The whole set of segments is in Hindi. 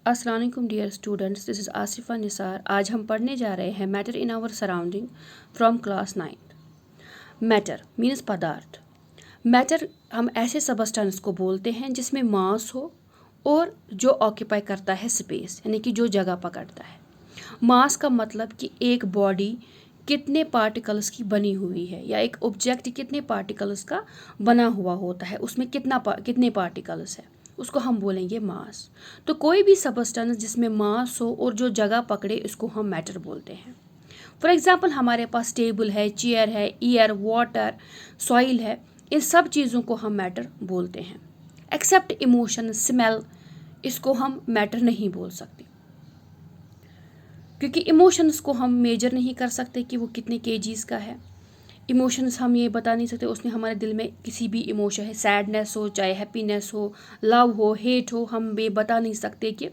अस्सलाम वालेकुम dear students, this is Asifa Nisar. आज हम पढ़ने जा रहे हैं matter in our surrounding from class 9। Matter means पदार्थ। मैटर हम ऐसे सबस्टेंस को बोलते हैं जिसमें मास हो और जो ऑक्यूपाई करता है स्पेस, यानी कि जो जगह पकड़ता है। मास का मतलब कि एक बॉडी कितने पार्टिकल्स की बनी हुई है या एक ऑब्जेक्ट कितने पार्टिकल्स का बना हुआ होता है, उसमें कितने पार्टिकल्स है, उसको हम बोलेंगे मास। तो कोई भी सबस्टेंस जिसमें मास हो और जो जगह पकड़े इसको हम मैटर बोलते हैं। फॉर एग्जांपल हमारे पास टेबल है, चेयर है, एयर, वाटर, सॉइल है, इन सब चीज़ों को हम मैटर बोलते हैं। एक्सेप्ट इमोशन, स्मेल, इसको हम मैटर नहीं बोल सकते क्योंकि इमोशंस को हम मेजर नहीं कर सकते कि वो कितने केजीज़ का है। इमोशंस हम ये बता नहीं सकते उसने हमारे दिल में किसी भी इमोशन है, सैडनेस हो, चाहे हैप्पीनेस हो, लव हो, हेट हो, हम ये बता नहीं सकते कि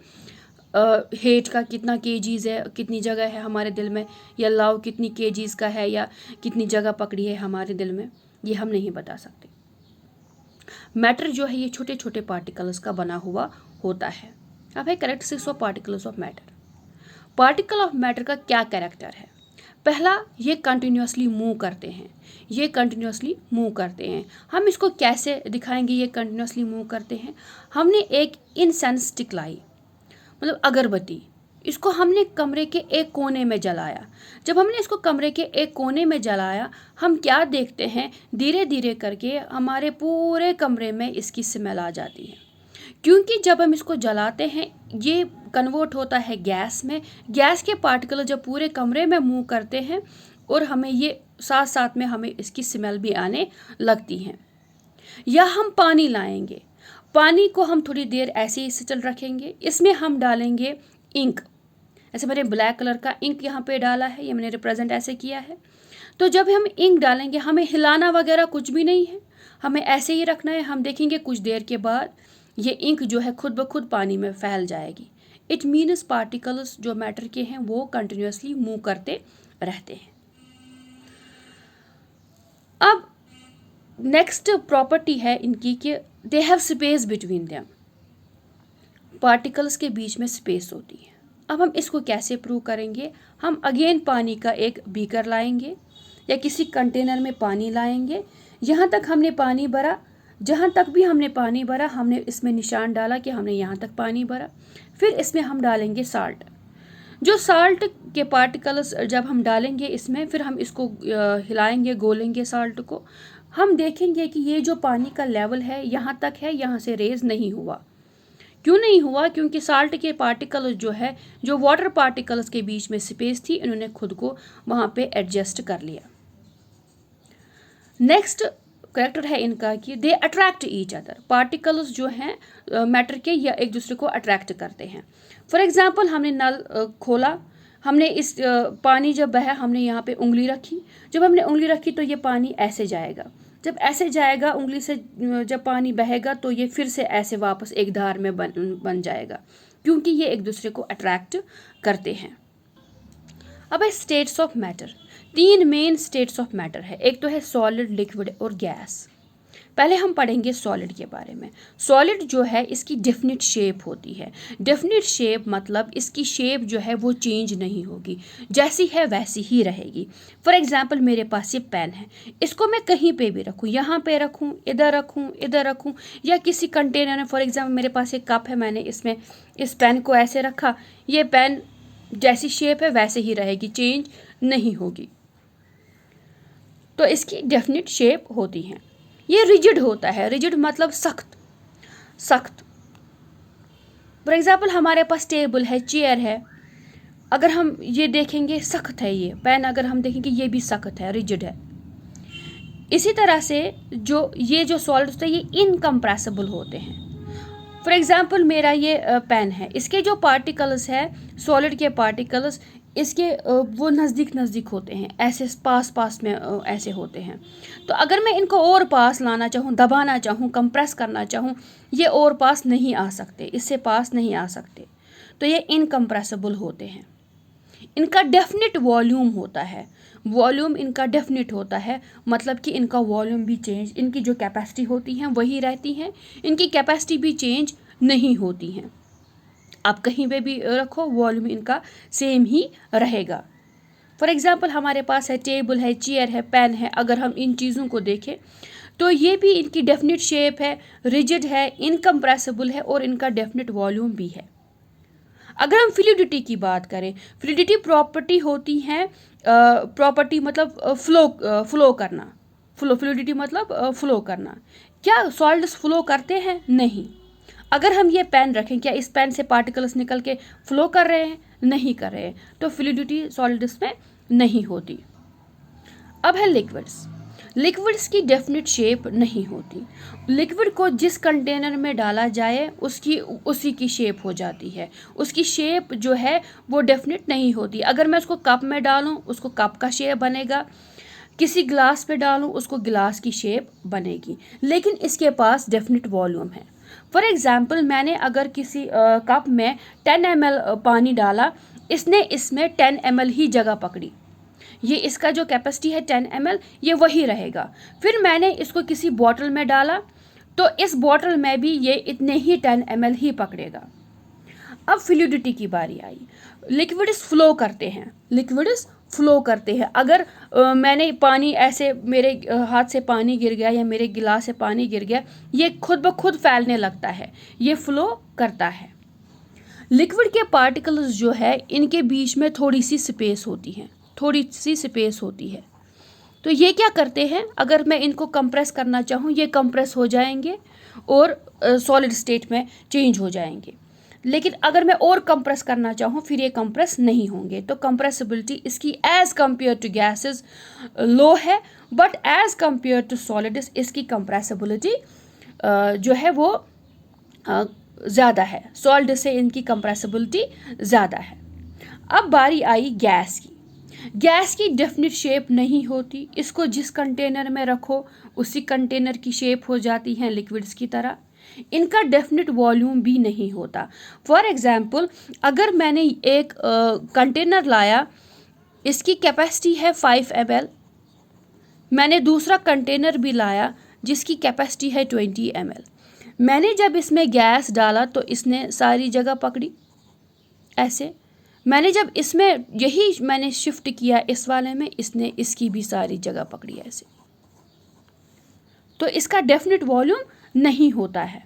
हेट का कितना केजीज़ है, कितनी जगह है हमारे दिल में, या लव कितनी केजीज़ का है या कितनी जगह पकड़ी है हमारे दिल में, ये हम नहीं बता सकते। मैटर जो है ये छोटे छोटे पार्टिकल्स का बना हुआ होता है। अब है characteristics of particles of matter. Particle of matter का क्या कैरेक्टर है? पहला, ये कंटिन्यूसली मूव करते हैं। ये कंटिन्यूसली मूव करते हैं। हम इसको कैसे दिखाएंगे ये कंटिन्यूसली मूव करते हैं? हमने एक इंसेंस स्टिक लाई, मतलब अगरबत्ती, इसको हमने कमरे के एक कोने में जलाया। जब हमने इसको कमरे के एक कोने में जलाया, हम क्या देखते हैं, धीरे धीरे करके हमारे पूरे कमरे में इसकी स्मेल आ जाती है। क्योंकि जब हम इसको जलाते हैं ये कन्वर्ट होता है गैस में। गैस के पार्टिकल जब पूरे कमरे में मूव करते हैं और हमें ये साथ साथ में हमें इसकी स्मेल भी आने लगती है। या हम पानी लाएंगे, पानी को हम थोड़ी देर ऐसे ही सेटल रखेंगे, इसमें हम डालेंगे इंक। ऐसे मैंने ब्लैक कलर का इंक यहाँ पे डाला है, ये मैंने रिप्रेजेंट ऐसे किया है। तो जब हम इंक डालेंगे हमें हिलाना वगैरह कुछ भी नहीं है, हमें ऐसे ही रखना है। हम देखेंगे कुछ देर के बाद ये इंक जो है खुद ब खुद पानी में फैल जाएगी। इट मीन्स पार्टिकल्स जो मैटर के हैं वो कंटिन्यूसली मूव करते रहते हैं। अब नेक्स्ट प्रॉपर्टी है इनकी कि they have space between them. Particles के बीच में स्पेस होती है। अब हम इसको कैसे प्रूव करेंगे? हम अगेन पानी का एक बीकर लाएंगे या किसी कंटेनर में पानी लाएंगे। यहाँ तक हमने पानी भरा, जहाँ तक भी हमने पानी भरा हमने इसमें निशान डाला कि हमने यहाँ तक पानी भरा। फिर इसमें हम डालेंगे साल्ट। जो साल्ट के पार्टिकल्स जब हम डालेंगे इसमें, फिर हम इसको हिलाएंगे, गोलेंगे साल्ट को। हम देखेंगे कि ये जो पानी का लेवल है यहाँ तक है, यहाँ से रेज नहीं हुआ। क्यों नहीं हुआ? क्योंकि साल्ट के पार्टिकल्स जो है, जो वाटर पार्टिकल्स के बीच में स्पेस थी, इन्होंने खुद को वहाँ पे एडजस्ट कर लिया। नेक्स्ट करेक्टर है इनका कि they attract each other. Particles जो हैं मैटर के या एक दूसरे को अट्रैक्ट करते हैं। फॉर एग्जांपल हमने नल खोला, हमने इस पानी जब बहा हमने यहाँ पे उंगली रखी। जब हमने उंगली रखी तो ये पानी ऐसे जाएगा। जब ऐसे जाएगा उंगली से, जब पानी बहेगा तो ये फिर से ऐसे वापस एक धार में बन जाएगा, क्योंकि ये एक दूसरे को अट्रैक्ट करते हैं। अब है states of matter. 3 main states of matter है। एक तो है सॉलिड, लिक्विड और गैस। पहले हम पढ़ेंगे सॉलिड के बारे में। सॉलिड जो है इसकी डेफिनिट शेप होती है। डेफिनिट शेप मतलब इसकी शेप जो है वो चेंज नहीं होगी, जैसी है वैसी ही रहेगी। फॉर एग्जांपल मेरे पास ये पेन है, इसको मैं कहीं पे भी रखूँ, यहाँ पे रखूँ, इधर रखूँ, या किसी कंटेनर में। फॉर एग्जांपल मेरे पास एक कप है, मैंने इसमें इस पेन को ऐसे रखा, ये पेन जैसी शेप है वैसे ही रहेगी, चेंज नहीं होगी। तो इसकी डेफिनिट शेप होती है। ये रिजिड होता है। रिजिड मतलब सख्त। फॉर एग्जाम्पल हमारे पास टेबल है, चेयर है, अगर हम ये देखेंगे सख्त है। ये पेन अगर हम देखेंगे ये भी सख्त है, रिजिड है। इसी तरह से ये जो सॉलिड होते हैं ये इनकम्प्रेसिबल होते हैं। फॉर एग्जाम्पल मेरा ये पेन है, इसके जो पार्टिकल्स है, सॉलिड के पार्टिकल्स, इसके वो नज़दीक होते हैं, ऐसे पास में ऐसे होते हैं। तो अगर मैं इनको और पास लाना चाहूँ, दबाना चाहूँ, कंप्रेस करना चाहूँ, ये और पास नहीं आ सकते, इससे पास नहीं आ सकते। तो ये इनकम्प्रेसिबल होते हैं। इनका डेफिनिट वॉल्यूम होता है। वॉल्यूम इनका डेफिनिट होता है, मतलब कि इनका वॉल्यूम भी चेंज, इनकी जो कैपेसिटी होती है वही रहती है, इनकी कैपेसिटी भी चेंज नहीं होती हैं। आप कहीं पे भी रखो वॉल्यूम इनका सेम ही रहेगा। फॉर एग्जांपल हमारे पास है टेबल है, चेयर है, पेन है। अगर हम इन चीज़ों को देखें तो ये भी इनकी डेफिनेट शेप है, रिजिड है, इनकम्प्रेसिबल है और इनका डेफिनेट वॉल्यूम भी है। अगर हम फ्लूइडिटी की बात करें, फ्लूइडिटी प्रॉपर्टी होती है, प्रॉपर्टी मतलब फ्लो करना, फ्लूइडिटी मतलब फ्लो करना। क्या सॉलिड्स फ्लो करते हैं? नहीं। अगर हम ये पेन रखें, क्या इस पेन से पार्टिकल्स निकल के फ्लो कर रहे हैं? नहीं कर रहे हैं, तो फ्लूइडिटी सॉलिड्स में नहीं होती। अब है लिक्विड्स। लिक्विड्स की डेफिनेट शेप नहीं होती। लिक्विड को जिस कंटेनर में डाला जाए उसी की शेप हो जाती है। उसकी शेप जो है वो डेफिनेट नहीं होती। अगर मैं उसको कप में डालूं उसको कप का शेप बनेगा, किसी ग्लास में डालूं उसको गिलास की शेप बनेगी, लेकिन इसके पास डेफिनेट वॉल्यूम है। फॉर एग्जाम्पल मैंने अगर किसी कप में 10 ml पानी डाला, इसने इसमें 10 ml ही जगह पकड़ी, ये इसका जो कैपेसिटी है 10 ml ये वही रहेगा। फिर मैंने इसको किसी बॉटल में डाला तो इस बॉटल में भी ये इतने ही 10 ml ही पकड़ेगा। अब फ्लूइडिटी की बारी आई। लिक्विड्स फ्लो करते हैं, लिक्विड्स फ्लो करते हैं। अगर मैंने पानी ऐसे मेरे हाथ से पानी गिर गया या मेरे गिलास से पानी गिर गया, ये खुद ब खुद फैलने लगता है, ये फ्लो करता है। लिक्विड के पार्टिकल्स जो है इनके बीच में थोड़ी सी स्पेस होती है, थोड़ी सी स्पेस होती है। तो ये क्या करते हैं, अगर मैं इनको कंप्रेस करना चाहूँ ये कंप्रेस हो जाएंगे और सॉलिड स्टेट में चेंज हो जाएंगे। लेकिन अगर मैं और कंप्रेस करना चाहूँ फिर ये कंप्रेस नहीं होंगे। तो कंप्रेसिबिलिटी इसकी as compare to gases low है, but as compare to solids इसकी कंप्रेसिबिलिटी जो है वो ज़्यादा है। सॉलिड से इनकी कंप्रेसिबिलिटी ज़्यादा है। अब बारी आई गैस की। गैस की डेफिनेट शेप नहीं होती। इसको जिस कंटेनर में रखो उसी कंटेनर की शेप हो जाती है लिक्विड्स की तरह। इनका डेफिनेट वॉल्यूम भी नहीं होता। फॉर एग्जाम्पल अगर मैंने एक कंटेनर लाया, इसकी कैपेसिटी है 5 ml, मैंने दूसरा कंटेनर भी लाया जिसकी कैपेसिटी है 20 ml। मैंने जब इसमें गैस डाला तो इसने सारी जगह पकड़ी ऐसे। मैंने जब इसमें यही मैंने शिफ्ट किया इस वाले में, इसने इसकी भी सारी जगह पकड़ी ऐसे। तो इसका डेफिनेट वॉल्यूम नहीं होता है।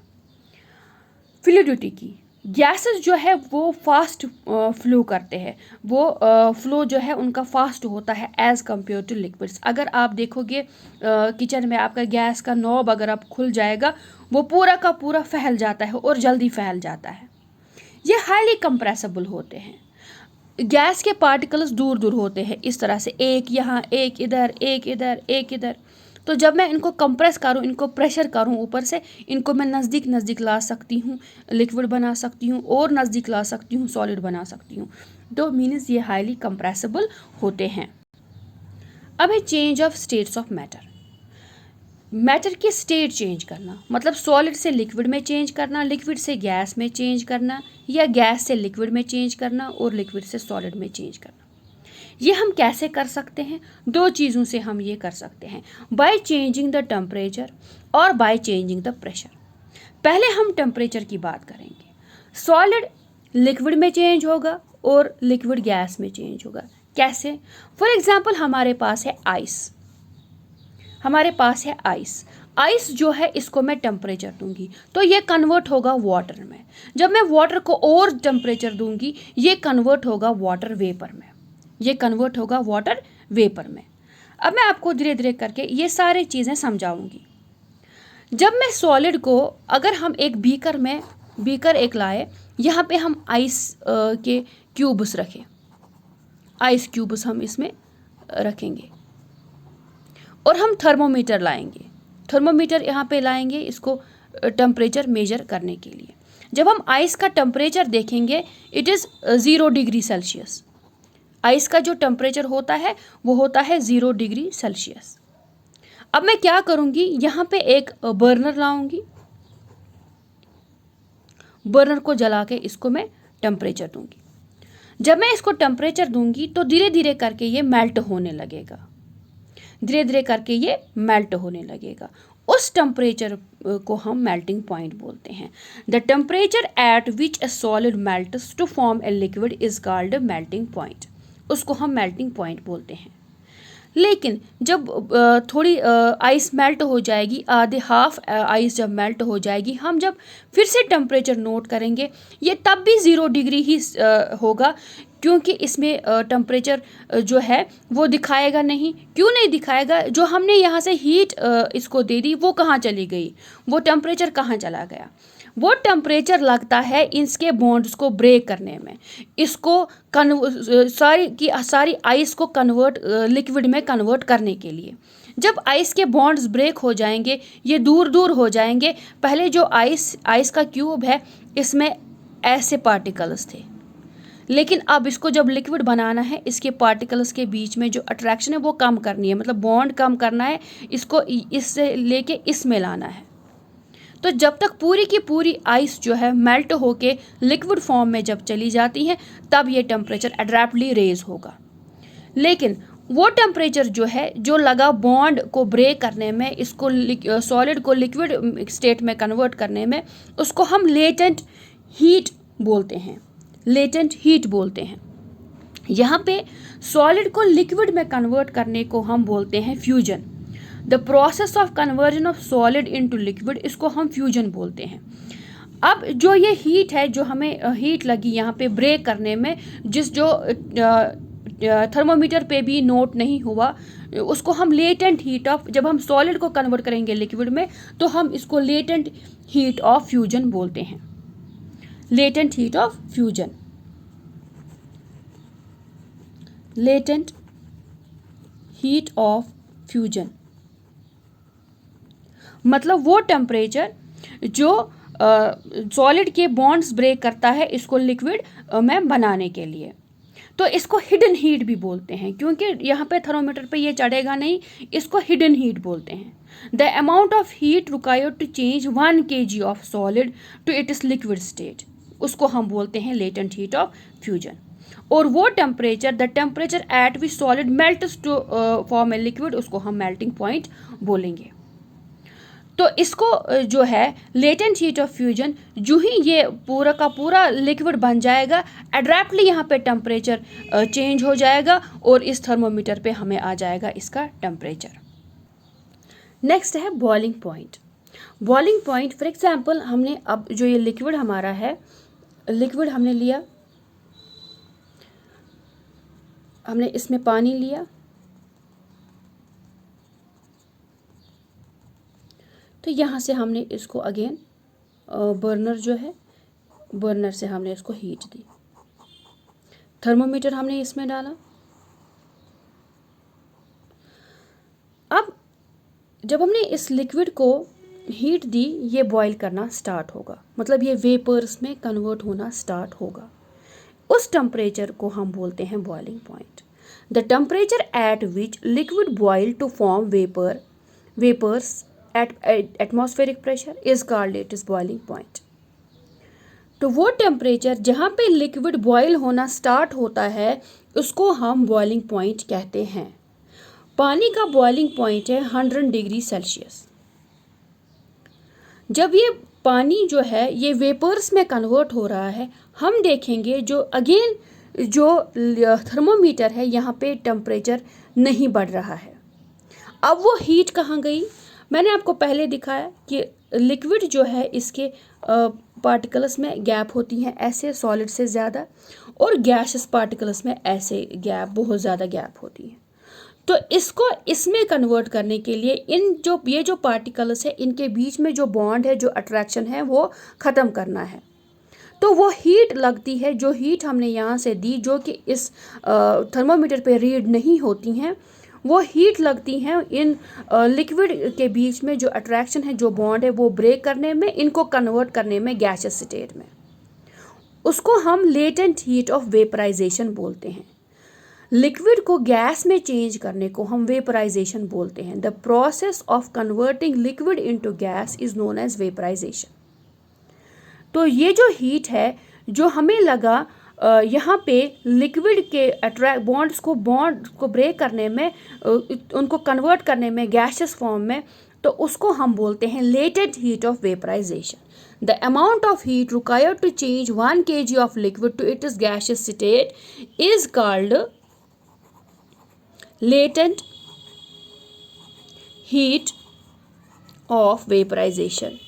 फ्लूइडिटी की गैसेस जो है वो फास्ट फ्लो करते हैं, वो फ्लो जो है उनका फास्ट होता है एज कंपेयर टू लिक्विड्स। अगर आप देखोगे किचन में आपका गैस का नॉब अगर आप खुल जाएगा वो पूरा का पूरा फैल जाता है और जल्दी फैल जाता है। ये हाईली कंप्रेसिबल होते हैं। गैस के पार्टिकल्स दूर दूर होते हैं इस तरह से, एक यहाँ एक इधर एक इधर एक इधर। तो जब मैं इनको कंप्रेस करूँ, इनको प्रेशर करूँ ऊपर से, इनको मैं नज़दीक नज़दीक ला सकती हूँ, लिक्विड बना सकती हूँ और नज़दीक ला सकती हूँ, सॉलिड बना सकती हूँ। तो मीन्स ये हाईली कंप्रेसिबल होते हैं। अब है change of states of matter. Matter की स्टेट चेंज करना मतलब सॉलिड से लिक्विड में चेंज करना, लिक्विड से गैस में चेंज करना, या गैस से लिक्विड में चेंज करना और लिक्विड से सॉलिड में चेंज करना। ये हम कैसे कर सकते हैं? दो चीज़ों से हम ये कर सकते हैं, बाय चेंजिंग द टेम्परेचर और बाय चेंजिंग द प्रेशर। पहले हम टेम्परेचर की बात करेंगे। सॉलिड लिक्विड में चेंज होगा और लिक्विड गैस में चेंज होगा। कैसे? फॉर एग्जाम्पल हमारे पास है आइस, हमारे पास है आइस। आइस जो है इसको मैं टेम्परेचर दूंगी तो ये कन्वर्ट होगा वाटर में। जब मैं वाटर को और टेम्परेचर दूंगी ये कन्वर्ट होगा वाटर वेपर में, ये कन्वर्ट होगा वाटर वेपर में। अब मैं आपको धीरे धीरे करके ये सारी चीज़ें समझाऊंगी। जब मैं सॉलिड को, अगर हम एक बीकर एक लाए, यहाँ पे हम आइस के क्यूब्स रखें, आइस क्यूब्स हम इसमें रखेंगे और हम थर्मोमीटर लाएंगे, थर्मोमीटर यहाँ पे लाएंगे इसको टेम्परेचर मेजर करने के लिए। जब हम आइस का टेम्परेचर देखेंगे it is 0 degree Celsius. Ice का जो टेम्परेचर होता है वो होता है 0 डिग्री सेल्सियस। अब मैं क्या करूँगी, यहाँ पे एक बर्नर लाऊंगी, बर्नर को जला के इसको मैं टेम्परेचर दूंगी। जब मैं इसको टेम्परेचर दूंगी तो धीरे धीरे करके ये मेल्ट होने लगेगा, धीरे धीरे करके ये मेल्ट होने लगेगा उस टेम्परेचर को हम मेल्टिंग पॉइंट बोलते हैं। The temperature at which a solid melts to form a liquid is called melting point, उसको हम मेल्टिंग पॉइंट बोलते हैं। लेकिन जब थोड़ी आइस मेल्ट हो जाएगी, आधे हाफ आइस जब मेल्ट हो जाएगी, हम जब फिर से टेम्परेचर नोट करेंगे ये तब भी 0 डिग्री ही होगा, क्योंकि इसमें टेम्परेचर जो है वो दिखाएगा नहीं। क्यों नहीं दिखाएगा? जो हमने यहाँ से हीट इसको दे दी वो कहाँ चली गई, वो टेम्परेचर कहाँ चला गया? वो टेम्परेचर लगता है इसके बॉन्ड्स को ब्रेक करने में, इसको सारी आइस को कन्वर्ट लिक्विड में कन्वर्ट करने के लिए। जब आइस के बॉन्ड्स ब्रेक हो जाएंगे, ये दूर दूर हो जाएंगे। पहले जो आइस का क्यूब है इसमें ऐसे पार्टिकल्स थे, लेकिन अब इसको जब लिक्विड बनाना है, इसके पार्टिकल्स के बीच में जो अट्रैक्शन है वो कम करनी है, मतलब बॉन्ड कम करना है, इसको इससे लेके इसमें लाना है। तो जब तक पूरी की पूरी आइस जो है मेल्ट होके लिक्विड फॉर्म में जब चली जाती है, तब ये टेम्परेचर एब्रप्टली रेज होगा। लेकिन वो टेम्परेचर जो है, जो लगा बॉन्ड को ब्रेक करने में, इसको सॉलिड को लिक्विड स्टेट में कन्वर्ट करने में, उसको हम लेटेंट हीट बोलते हैं। लेटेंट हीट बोलते हैं। यहाँ पे सॉलिड को लिक्विड में कन्वर्ट करने को हम बोलते हैं fusion. The process of conversion of solid into liquid, इसको हम फ्यूजन बोलते हैं। अब जो ये हीट है, जो हमें हीट लगी यहाँ पे ब्रेक करने में, जो थर्मोमीटर पे भी नोट नहीं हुआ, उसको हम लेटेंट हीट ऑफ, जब हम सॉलिड को कन्वर्ट करेंगे लिक्विड में तो हम इसको लेटेंट हीट ऑफ फ्यूजन बोलते हैं। Latent heat of fusion, latent heat of fusion मतलब वो टेम्परेचर जो सॉलिड के बॉन्ड्स ब्रेक करता है इसको लिक्विड में बनाने के लिए। तो इसको हिडन हीट भी बोलते हैं, क्योंकि यहाँ पे थर्मोमीटर पे ये चढ़ेगा नहीं, इसको हिडन हीट बोलते हैं। The amount of heat required to change 1 kg of solid to its liquid state, उसको हम बोलते हैं लेटेंट हीट ऑफ फ्यूजन। और वो temperature, the temperature at which solid melts to form a liquid, उसको हम मेल्टिंग पॉइंट बोलेंगे। तो इसको जो है लेटेंट हीट ऑफ फ्यूजन, जो ही ये पूरा का पूरा लिक्विड बन जाएगा, एब्रप्टली यहाँ पे टेम्परेचर चेंज हो जाएगा और इस थर्मोमीटर पे हमें आ जाएगा इसका टेम्परेचर। नेक्स्ट है boiling point. Boiling point for example, हमने अब जो ये लिक्विड हमारा है, लिक्विड हमने लिया, हमने इसमें पानी लिया, तो यहाँ से हमने इसको अगेन बर्नर जो है, बर्नर से हमने इसको हीट दी, थर्मोमीटर हमने इसमें डाला। अब जब हमने इस लिक्विड को हीट दी, ये बॉईल करना स्टार्ट होगा, मतलब ये वेपर्स में कन्वर्ट होना स्टार्ट होगा। उस टेम्परेचर को हम बोलते हैं boiling point. The temperature at which liquid boil to form vapours at atmospheric pressure is called its boiling point। तो वो टेम्परेचर जहाँ पे लिक्विड बॉयल होना स्टार्ट होता है उसको हम बॉइलिंग पॉइंट कहते हैं। पानी का बॉइलिंग पॉइंट है 100 डिग्री सेल्सियस। जब ये पानी जो है ये वेपर्स में कन्वर्ट हो रहा है, हम देखेंगे जो अगेन जो थर्मोमीटर है यहाँ पे टेम्परेचर नहीं बढ़ रहा है। अब वो हीट कहाँ गई? मैंने आपको पहले दिखाया कि लिक्विड जो है इसके पार्टिकल्स में गैप होती हैं ऐसे सॉलिड से ज़्यादा, और गैसेस पार्टिकल्स में ऐसे गैप, बहुत ज़्यादा गैप होती है। तो इसको इसमें कन्वर्ट करने के लिए ये जो पार्टिकल्स है इनके बीच में जो बॉन्ड है, जो अट्रैक्शन है, वो ख़त्म करना है। तो वो हीट लगती है, जो हीट हमने यहाँ से दी, जो कि इस थर्मोमीटर पे रीड नहीं होती हैं, वो हीट लगती हैं इन लिक्विड के बीच में जो अट्रैक्शन है, जो बॉन्ड है, वो ब्रेक करने में, इनको कन्वर्ट करने में गैसियस स्टेट में। उसको हम लेटेंट हीट ऑफ वेपराइजेशन बोलते हैं। लिक्विड को गैस में चेंज करने को हम वेपराइजेशन बोलते हैं। The process of converting liquid into gas is known as vaporisation. तो ये जो हीट है, जो हमें लगा यहाँ पे लिक्विड के बॉन्ड को ब्रेक करने में, उनको कन्वर्ट करने में गैसियस फॉर्म में, तो उसको हम बोलते हैं latent heat of vaporisation. The amount of heat required to change 1 kg of liquid to its gaseous state is called latent heat of vaporisation.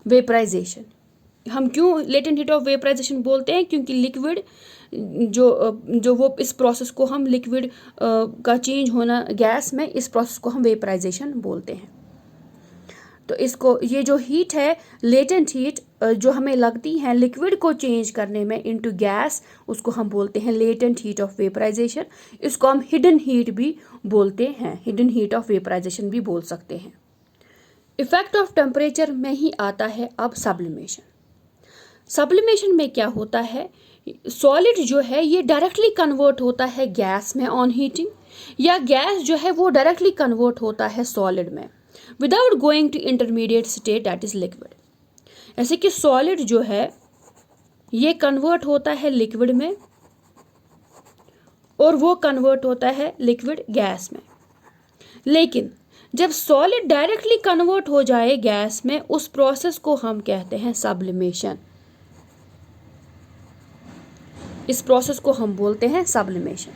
Vaporisation हम क्यों लेटेंट हीट ऑफ वेपराइजेशन बोलते हैं? क्योंकि लिक्विड जो वो इस प्रोसेस को हम लिक्विड का चेंज होना गैस में, इस प्रोसेस को हम वेपराइजेशन बोलते हैं। तो इसको ये जो हीट है लेटेंट हीट जो हमें लगती है लिक्विड को चेंज करने में इनटू गैस, उसको हम बोलते हैं लेटेंट हीट ऑफ वेपराइजेशन। इसको हम हिडन हीट भी बोलते हैं, हिडन हीट ऑफ वेपराइजेशन भी बोल सकते हैं। इफेक्ट ऑफ टेम्परेचर में ही आता है अब सब्लिमेशन। सब्लिमेशन में क्या होता है? सॉलिड जो है ये डायरेक्टली कन्वर्ट होता है गैस में ऑन हीटिंग, या गैस जो है वो डायरेक्टली कन्वर्ट होता है सॉलिड में without going to intermediate state that is liquid. ऐसे कि सॉलिड जो है ये कन्वर्ट होता है लिक्विड में और वो कन्वर्ट होता है लिक्विड गैस में। लेकिन जब सॉलिड डायरेक्टली कन्वर्ट हो जाए गैस में, उस प्रोसेस को हम कहते हैं सब्लिमेशन। इस प्रोसेस को हम बोलते हैं सब्लिमेशन।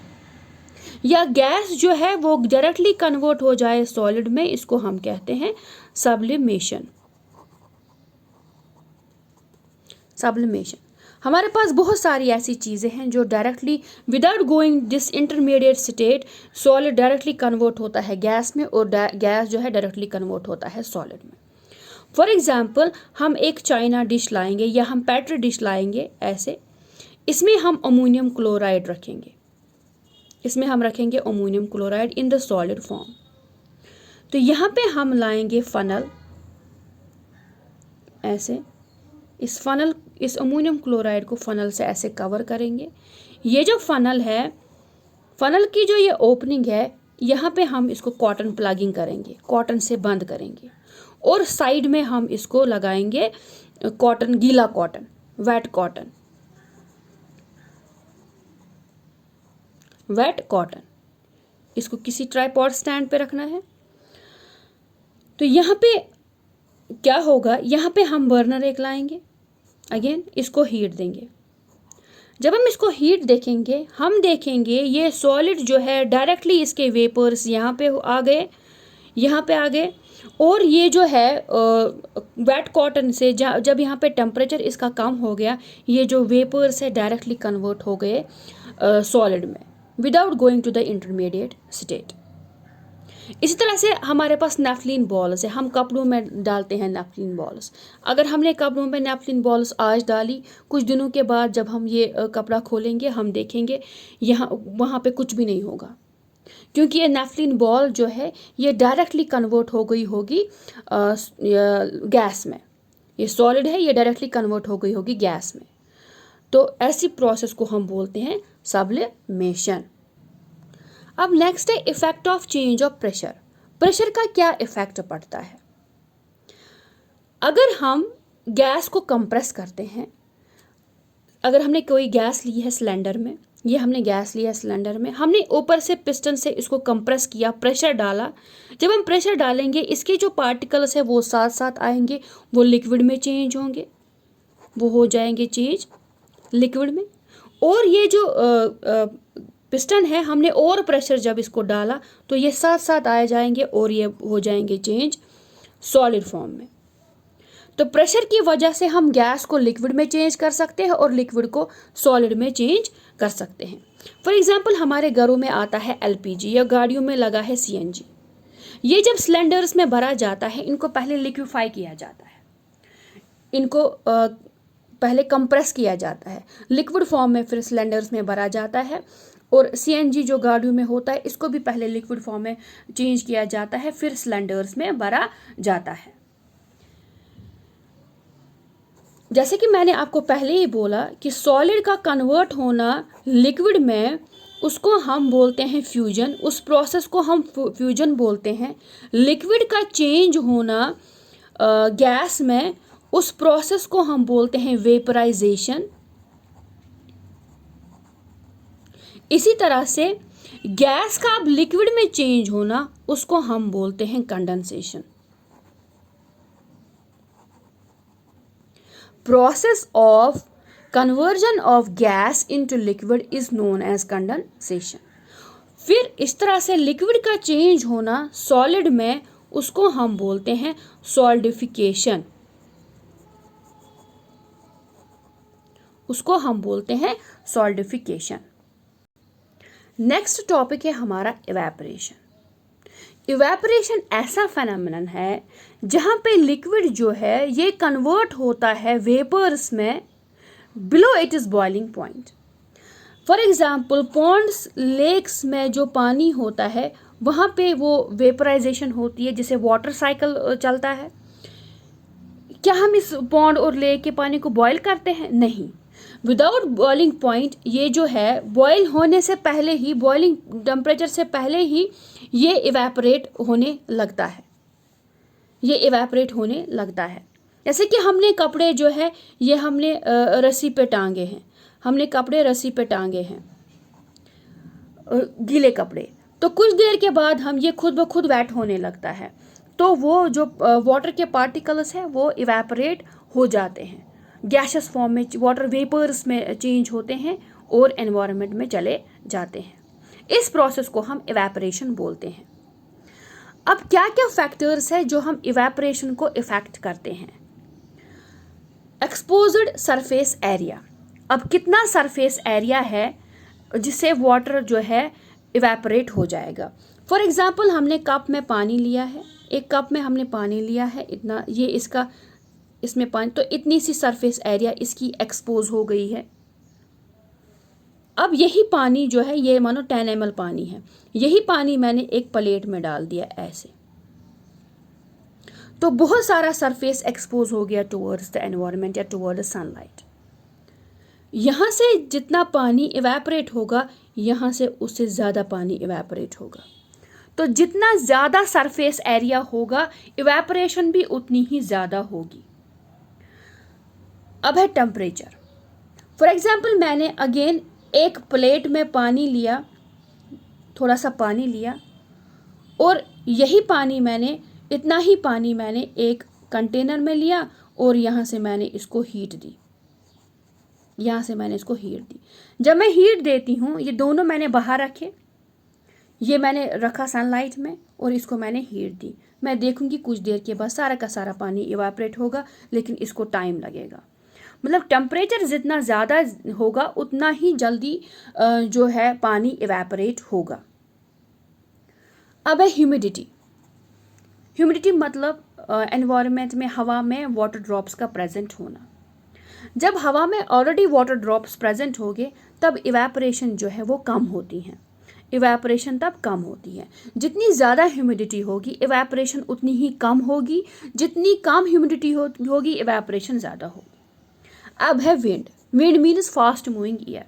या गैस जो है वो डायरेक्टली कन्वर्ट हो जाए सॉलिड में, इसको हम कहते हैं सब्लिमेशन। सब्लिमेशन हमारे पास बहुत सारी ऐसी चीज़ें हैं जो directly without going this intermediate state solid directly convert होता है गैस में, और गैस जो है डायरेक्टली कन्वर्ट होता है सॉलिड में। फॉर एग्जांपल हम एक चाइना डिश लाएंगे या हम पेट्री डिश लाएंगे ऐसे, इसमें हम अमोनियम क्लोराइड रखेंगे, इसमें हम रखेंगे ammonium chloride in the solid form. तो यहाँ पे हम लाएंगे फनल ऐसे, इस अमोनियम क्लोराइड को फनल से ऐसे कवर करेंगे। ये जो फनल है, फनल की जो ये ओपनिंग है, यहाँ पे हम इसको कॉटन प्लगिंग करेंगे, कॉटन से बंद करेंगे, और साइड में हम इसको लगाएंगे कॉटन, गीला cotton, wet cotton, wet cotton. इसको किसी ट्राइपॉड स्टैंड पे रखना है। तो यहाँ पे क्या होगा, यहाँ पे हम बर्नर एक लाएंगे, अगेन इसको हीट देंगे। जब हम इसको हीट देखेंगे, हम देखेंगे ये सॉलिड जो है डायरेक्टली इसके वेपर्स यहाँ पे आ गए, यहाँ पे आ गए, और ये जो है वेट कॉटन से जब यहाँ पे टेम्परेचर इसका कम हो गया, ये जो वेपर्स है डायरेक्टली कन्वर्ट हो गए सॉलिड में without going to the intermediate state. इसी तरह से हमारे पास नेफ्लिन बॉल्स है, हम कपड़ों में डालते हैं नेफ्लिन बॉल्स। अगर हमने कपड़ों में नेफ्लिन बॉल्स आज डाली, कुछ दिनों के बाद जब हम ये कपड़ा खोलेंगे, हम देखेंगे यहाँ वहाँ पे कुछ भी नहीं होगा, क्योंकि ये नेफ्लिन बॉल जो है ये डायरेक्टली कन्वर्ट हो गई होगी गैस में। ये सॉलिड है, ये डायरेक्टली कन्वर्ट हो गई होगी गैस में। तो ऐसी प्रोसेस को हम बोलते हैं सब्लिमेशन। अब नेक्स्ट है effect of change of pressure. Pressure का क्या इफेक्ट पड़ता है? अगर हम गैस को कंप्रेस करते हैं, अगर हमने कोई गैस ली है सिलेंडर में, ये हमने गैस लिया सिलेंडर में, हमने ऊपर से पिस्टन से इसको कंप्रेस किया, प्रेशर डाला। जब हम प्रेशर डालेंगे, इसके जो पार्टिकल्स है वो साथ साथ आएंगे, वो लिक्विड में चेंज होंगे, वो हो जाएंगे चेंज लिक्विड में। और ये जो पिस्टन है, हमने और प्रेशर जब इसको डाला तो ये साथ साथ आ जाएंगे और ये हो जाएंगे चेंज सॉलिड फॉर्म में। तो प्रेशर की वजह से हम गैस को लिक्विड में चेंज कर सकते हैं और लिक्विड को सॉलिड में चेंज कर सकते हैं। फॉर एग्जांपल हमारे घरों में आता है एलपीजी या गाड़ियों में लगा है सीएनजी। ये जब सिलेंडर्स में भरा जाता है, इनको पहले लिक्विफाई किया जाता है, इनको पहले कंप्रेस किया जाता है, लिक्विड फॉर्म में फिर सिलेंडर्स में भरा जाता है। और सीएनजी जो गाड़ियों में होता है, इसको भी पहले लिक्विड फॉर्म में चेंज किया जाता है, फिर सिलेंडर्स में भरा जाता है। जैसे कि मैंने आपको पहले ही बोला कि सॉलिड का कन्वर्ट होना लिक्विड में, उसको हम बोलते हैं फ्यूजन, उस प्रोसेस को हम फ्यूजन बोलते हैं। लिक्विड का चेंज होना गैस में, उस प्रोसेस को हम बोलते हैं वेपराइजेशन। इसी तरह से गैस का अब लिक्विड में चेंज होना, उसको हम बोलते हैं condensation. Process of conversion of gas into liquid is known as condensation. फिर इस तरह से लिक्विड का चेंज होना सॉलिड में, उसको हम बोलते हैं सॉलिडिफिकेशन। उसको हम बोलते हैं सॉलिडिफिकेशन। नेक्स्ट टॉपिक है हमारा इवेपोरेशन। इवेपोरेशन ऐसा फेनोमेनन है जहां पे लिक्विड जो है ये कन्वर्ट होता है वेपर्स में below it is boiling point. For example ponds, lakes में जो पानी होता है वहाँ पे वो वेपराइजेशन होती है, जिसे वाटर साइकिल चलता है। क्या हम इस पॉन्ड और लेक के पानी को बॉयल करते हैं? नहीं। विदाउट बॉइलिंग पॉइंट ये जो है बॉयल होने से पहले ही, बॉइलिंग टेम्परेचर से पहले ही ये इवेपोरेट होने लगता है, ये इवेपोरेट होने लगता है। जैसे कि हमने कपड़े जो है ये हमने रस्सी पे टांगे हैं, हमने कपड़े रस्सी पे टांगे हैं, गीले कपड़े, तो कुछ देर के बाद हम ये खुद ब खुद वेट होने लगता है, तो वो जो वाटर के पार्टिकल्स हैं वो इवेपोरेट हो जाते हैं, गैसेस फॉर्म में, वाटर वेपर्स में चेंज होते हैं और एनवायरनमेंट में चले जाते हैं। इस प्रोसेस को हम इवेपोरेशन बोलते हैं। अब क्या क्या फैक्टर्स है जो हम इवेपोरेशन को इफेक्ट करते हैं? Exposed surface area. अब कितना सरफेस एरिया है जिससे वाटर जो है इवेपोरेट हो जाएगा। फॉर एग्जाम्पल हमने कप में पानी लिया है, एक कप में हमने पानी लिया है इतना, ये इसका, इसमें पानी, तो इतनी सी सरफेस एरिया इसकी एक्सपोज हो गई है। अब यही पानी जो है, ये मानो 10 ml पानी है, यही पानी मैंने एक प्लेट में डाल दिया ऐसे, तो बहुत सारा सरफेस एक्सपोज हो गया टुवर्ड्स द एनवायरनमेंट या टुवर्ड द सनलाइट। यहाँ से जितना पानी इवेपोरेट होगा, यहाँ से उससे ज़्यादा पानी इवेपोरेट होगा। तो जितना ज़्यादा सरफेस एरिया होगा, इवेपोरेशन भी उतनी ही ज़्यादा होगी। अब है टेम्परेचर। फॉर एग्जाम्पल मैंने अगेन एक प्लेट में पानी लिया, थोड़ा सा पानी लिया, और यही पानी मैंने, इतना ही पानी मैंने एक कंटेनर में लिया और यहाँ से मैंने इसको हीट दी, यहाँ से मैंने इसको हीट दी। जब मैं हीट देती हूँ, ये दोनों मैंने बाहर रखे, ये मैंने रखा सनलाइट में और इसको मैंने हीट दी। मैं देखूँगी कुछ देर के बाद सारा का सारा पानी इवापोरेट होगा, लेकिन इसको टाइम लगेगा। मतलब टेम्परेचर जितना ज़्यादा होगा उतना ही जल्दी जो है पानी इवेपोरेट होगा। अब है ह्यूमिडिटी। ह्यूमिडिटी मतलब एनवायरनमेंट में, हवा में वाटर ड्रॉप्स का प्रेजेंट होना। जब हवा में ऑलरेडी वाटर ड्रॉप्स प्रेजेंट हो गए, तब इवेपोरेशन जो है वो कम होती है, इवेपोरेशन तब कम होती है। जितनी ज़्यादा ह्यूमिडिटी होगी, इवेपोरेशन उतनी ही कम होगी, जितनी कम ह्यूमिडिटी होगी, इवेपोरेशन ज़्यादा होगी। अब है wind. Wind means fast moving air.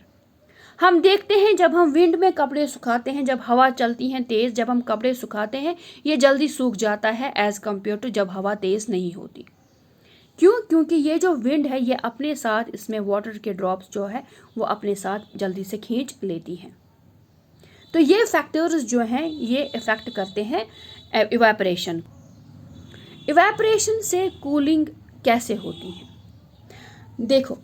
हम देखते हैं जब हम विंड में कपड़े सुखाते हैं, जब हवा चलती है तेज़, जब हम कपड़े सुखाते हैं, ये जल्दी सूख जाता है एज़ कम्पेयर टू जब हवा तेज़ नहीं होती। क्यों? क्योंकि ये जो विंड है ये अपने साथ, इसमें वाटर के ड्रॉप्स जो है वो अपने साथ जल्दी से खींच लेती हैं। तो ये फैक्टर्स जो हैं ये इफ़ेक्ट करते हैं इवेपोरेशन। इवेपोरेशन से कूलिंग कैसे होती है? देखो,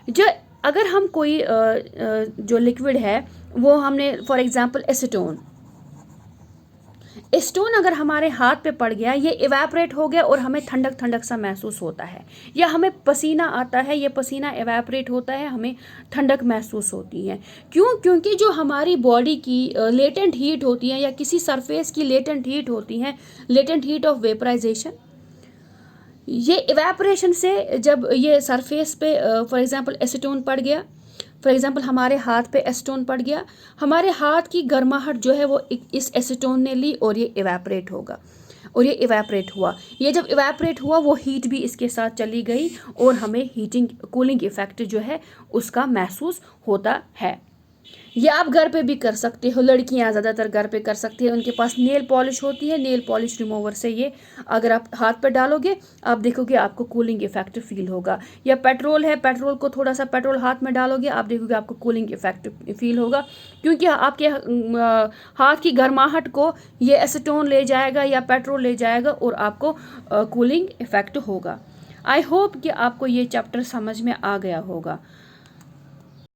जो अगर हम कोई जो लिक्विड है वो हमने, फॉर एग्जांपल एसीटोन, स्टोन अगर हमारे हाथ पे पड़ गया, ये इवेपोरेट हो गया और हमें ठंडक ठंडक सा महसूस होता है, या हमें पसीना आता है, ये पसीना इवेपोरेट होता है, हमें ठंडक महसूस होती है। क्यों? क्योंकि जो हमारी बॉडी की लेटेंट हीट होती है या किसी सरफेस की लेटेंट हीट होती है, लेटेंट हीट ऑफ वेपराइजेशन, ये इवेपोरेशन से जब ये सरफेस पे फॉर एग्जांपल एसीटोन पड़ गया, फॉर एग्जांपल हमारे हाथ पे एसीटोन पड़ गया, हमारे हाथ की गर्माहट जो है वो इस एसीटोन ने ली और ये इवेपोरेट होगा, और ये इवेपोरेट हुआ। ये जब इवेपोरेट हुआ वो हीट भी इसके साथ चली गई और हमें हीटिंग, कूलिंग इफेक्ट जो है उसका महसूस होता है। ये आप घर पे भी कर सकते हो, लड़कियां ज़्यादातर घर पे कर सकती हैं। उनके पास नेल पॉलिश होती है, नेल पॉलिश रिमूवर से ये अगर आप हाथ पे डालोगे आप देखोगे आपको कूलिंग इफेक्ट फील होगा। या पेट्रोल है, पेट्रोल को थोड़ा सा पेट्रोल हाथ में डालोगे आप देखोगे आपको कूलिंग इफेक्ट फील होगा, क्योंकि आपके हाथ की गर्माहट को ये एसीटोन ले जाएगा या पेट्रोल ले जाएगा और आपको कूलिंग इफेक्ट होगा। आई होप कि आपको ये चैप्टर समझ में आ गया होगा।